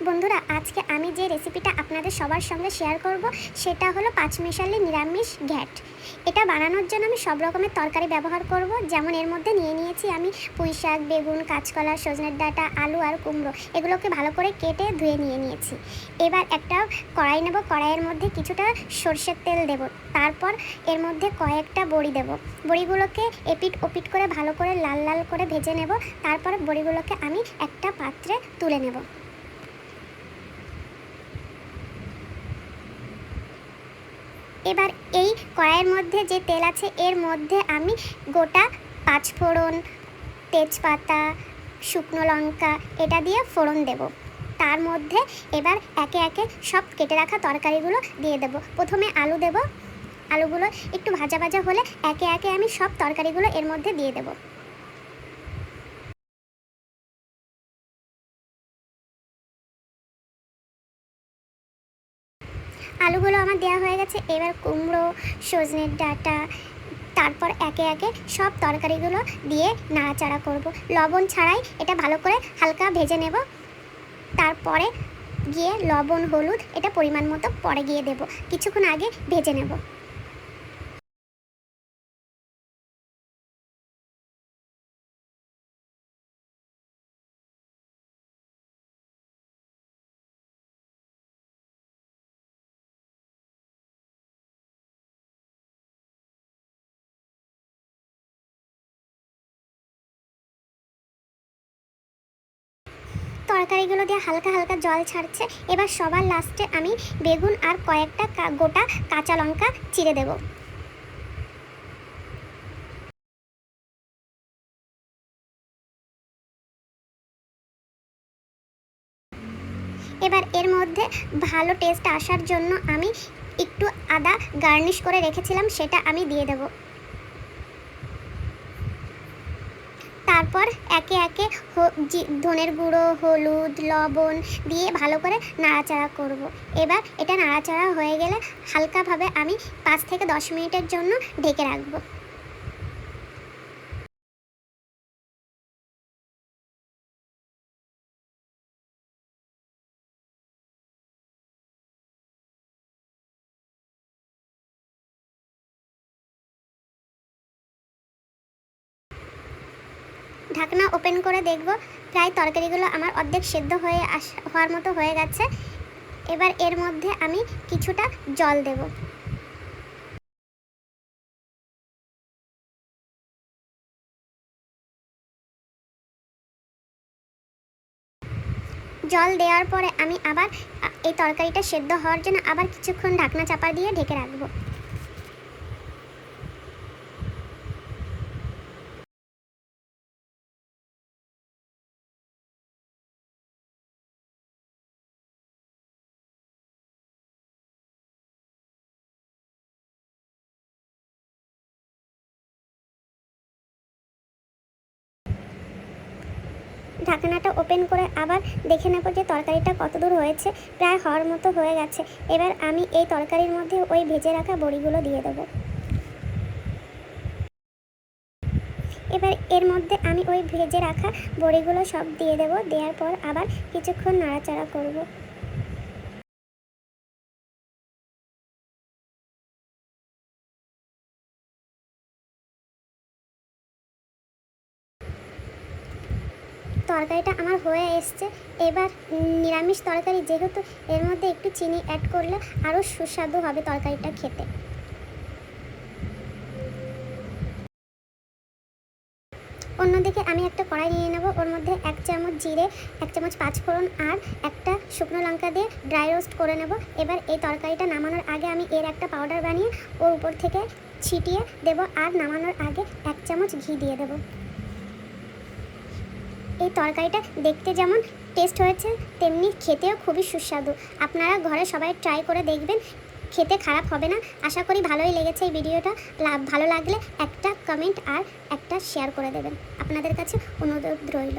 বন্ধুরা, আজকে আমি যে রেসিপিটা আপনাদের সবার সঙ্গে শেয়ার করব সেটা হলো পাঁচমিশালি নিরামিষ ঘ্যাট। এটা বানানোর জন্য আমি সব রকমের তরকারি ব্যবহার করব। যেমন এর মধ্যে নিয়েছি আমি পুঁই শাক, বেগুন, কাঁচকলা, সজনের ডাঁটা, আলু আর কুমড়ো। এগুলোকে ভালো করে কেটে ধুয়ে নিয়েছি। এবার একটা কড়াই নেব, কড়াইয়ের মধ্যে কিছুটা সরষের তেল দেব, তারপর এর মধ্যে কয়েকটা বড়ি দেব। বড়িগুলোকে এপিট ওপিট করে ভালো করে লাল লাল করে ভেজে নেব। তারপর বড়িগুলোকে আমি একটা পাত্রে তুলে নেব। এবার এই কড়াইয়ের মধ্যে যে তেল আছে এর মধ্যে আমি গোটা পাঁচফোড়ন, তেজপাতা, শুকনো লঙ্কা এটা দিয়ে ফোড়ন দেব। তার মধ্যে এবার একে একে সব কেটে রাখা তরকারিগুলো দিয়ে দেব। প্রথমে আলু দেব। আলুগুলো একটু ভাজা ভাজা হলে একে একে আমি সব তরকারিগুলো এর মধ্যে দিয়ে দেব। আলুগুলো আমার দেওয়া হয়ে গেছে। এবার কুমড়ো, সজনের ডাঁটা, তারপর একে একে সব তরকারিগুলো দিয়ে নাড়াচাড়া করব। লবণ ছাড়াই এটা ভালো করে হালকা ভেজে নেব। তারপরে গিয়ে লবণ, হলুদ এটা পরিমাণ মতো পরে গিয়ে দেব। কিছুক্ষণ আগে ভেজে নেব। তরকারিগুলো দিয়ে হালকা হালকা জল ছাড়ছে। এবার সবার লাস্টে আমি বেগুন আর কয়েকটা গোটা কাঁচা লঙ্কা চিড়ে দেব। এবার এর মধ্যে ভালো টেস্ট আসার জন্য আমি একটু আদা গার্নিশ করে রেখেছিলাম, সেটা আমি দিয়ে দেব। তারপর একে একে ধনের গুঁড়ো, হলুদ, লবণ দিয়ে ভালো করে নাড়াচাড়া করব। এবার এটা নাড়াচাড়া হয়ে গেলে হালকাভাবে আমি 5 থেকে 10 মিনিটের জন্য ঢেকে রাখবো। ঢাকনা ওপেন করে দেখব, প্রায় তরকারিগুলো আমার অর্ধেক সেদ্ধ হওয়ার মতো হয়ে গেছে। এবার এর মধ্যে আমি কিছুটা জল দেব। জল দেওয়ার পরে আমি আবার এই তরকারিটা সেদ্ধ হওয়ার জন্য আবার কিছুক্ষণ ঢাকনা চাপা দিয়ে ঢেকে রাখবো। ঢাকনাটা ওপেন করে আবার দেখে নেব যে তরকারিটা কতদূর হয়েছে। প্রায় হওয়ার মতো হয়ে গেছে। এবার আমি এই তরকারির মধ্যে ওই ভেজে রাখা বড়িগুলো দিয়ে দেবো। এবার এর মধ্যে আমি ওই ভেজে রাখা বড়িগুলো সব দিয়ে দেব। দেওয়ার পর আবার কিছুক্ষণ নাড়াচাড়া করব। তরকারিটা আমার হয়ে এসছে। এবার নিরামিষ তরকারি যেহেতু এর মধ্যে একটু চিনি অ্যাড করলে আরও সুস্বাদু হবে তরকারিটা খেতে। অন্যদিকে আমি একটা কড়াই নিয়ে নেব। ওর মধ্যে 1 চামচ জিরে, 1 চামচ পাঁচফোড়ন আর একটা শুকনো লঙ্কা দিয়ে ড্রাই রোস্ট করে নেব। এবার এই তরকারিটা নামানোর আগে আমি এর একটা পাউডার বানিয়ে ওর উপর থেকে ছিটিয়ে দেব আর নামানোর আগে 1 চামচ ঘি দিয়ে দেব। এই তরকারিটা দেখতে যেমন টেস্ট হয়েছে তেমনি খেতেও খুবই সুস্বাদু। আপনারা ঘরে সবাই ট্রাই করে দেখবেন, খেতে খারাপ হবে না। আশা করি ভালোই লেগেছে এই ভিডিওটা। ভালো লাগলে একটা কমেন্ট আর একটা শেয়ার করে দেবেন। আপনাদের কাছে অনুরোধ রইল।